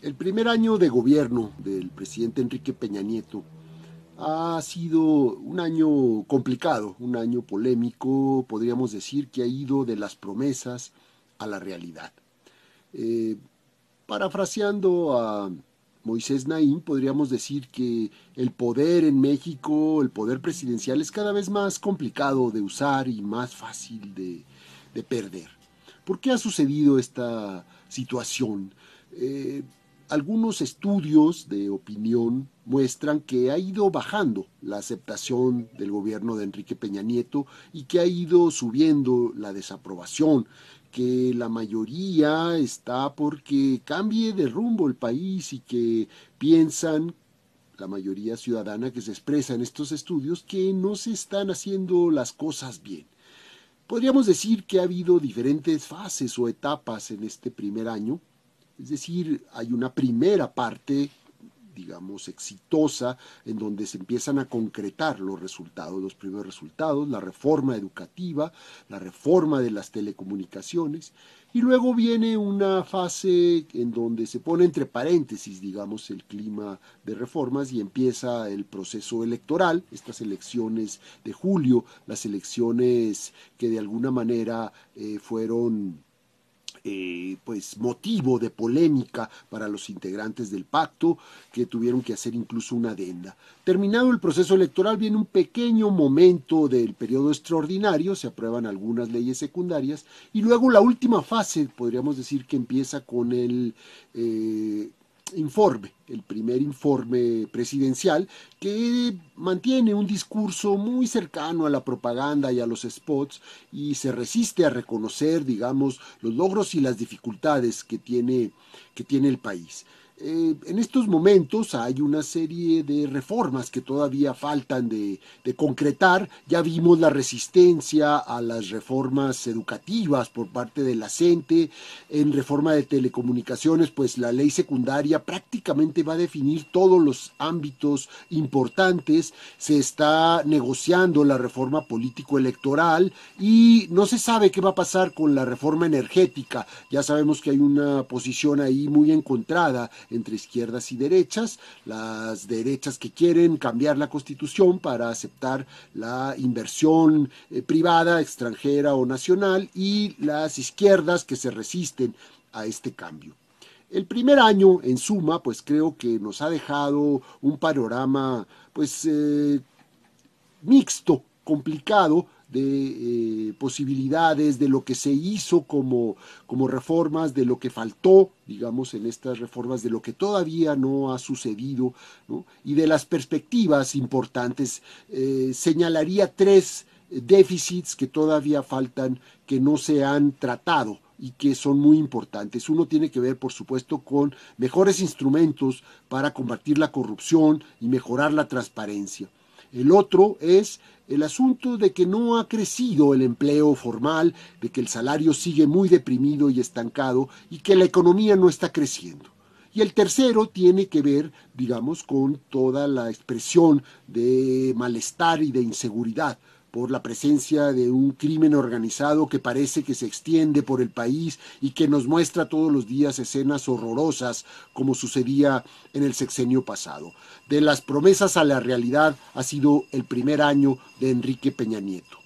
El primer año de gobierno del presidente Enrique Peña Nieto ha sido un año complicado, un año polémico, podríamos decir que ha ido de las promesas a la realidad. Eh, Parafraseando a Moisés Naím, podríamos decir que el poder en México, el poder presidencial, es cada vez más complicado de usar y más fácil de perder. ¿Por qué ha sucedido esta situación? Eh, Algunos estudios de opinión muestran que ha ido bajando la aceptación del gobierno de Enrique Peña Nieto y que ha ido subiendo la desaprobación, que la mayoría está porque cambie de rumbo el país y que piensan, la mayoría ciudadana que se expresa en estos estudios, que no se están haciendo las cosas bien. Podríamos decir que ha habido diferentes fases o etapas en este primer año, es decir, hay una primera parte, digamos, exitosa, en donde se empiezan a concretar los resultados, los primeros resultados, la reforma educativa, la reforma de las telecomunicaciones, y luego viene una fase en donde se pone entre paréntesis, digamos, el clima de reformas y empieza el proceso electoral, estas elecciones de julio, las elecciones que de alguna manera fueron pues motivo de polémica para los integrantes del pacto, que tuvieron que hacer incluso una adenda. Terminado el proceso electoral viene un pequeño momento del periodo extraordinario, se aprueban algunas leyes secundarias y luego la última fase, podríamos decir que empieza con el informe, el primer informe presidencial, que mantiene un discurso muy cercano a la propaganda y a los spots y se resiste a reconocer, digamos, los logros y las dificultades que tiene el país. En estos momentos hay una serie de reformas que todavía faltan de concretar. Ya vimos la resistencia a las reformas educativas por parte de la CENTE. En reforma de telecomunicaciones, pues la ley secundaria prácticamente va a definir todos los ámbitos importantes. Se está negociando la reforma político-electoral y no se sabe qué va a pasar con la reforma energética. Ya sabemos que hay una posición ahí muy encontrada entre izquierdas y derechas, las derechas que quieren cambiar la constitución para aceptar la inversión privada, extranjera o nacional, y las izquierdas que se resisten a este cambio. El primer año, en suma, pues creo que nos ha dejado un panorama, pues, mixto, complicado, de posibilidades, de lo que se hizo como reformas, de lo que faltó, digamos, en estas reformas, de lo que todavía no ha sucedido, ¿no? Y de las perspectivas importantes. Señalaría tres déficits que todavía faltan, que no se han tratado y que son muy importantes. Uno tiene que ver, por supuesto, con mejores instrumentos para combatir la corrupción y mejorar la transparencia. El otro es el asunto de que no ha crecido el empleo formal, de que el salario sigue muy deprimido y estancado y que la economía no está creciendo. Y el tercero tiene que ver, digamos, con toda la expresión de malestar y de inseguridad por la presencia de un crimen organizado que parece que se extiende por el país y que nos muestra todos los días escenas horrorosas como sucedía en el sexenio pasado. De las promesas a la realidad ha sido el primer año de Enrique Peña Nieto.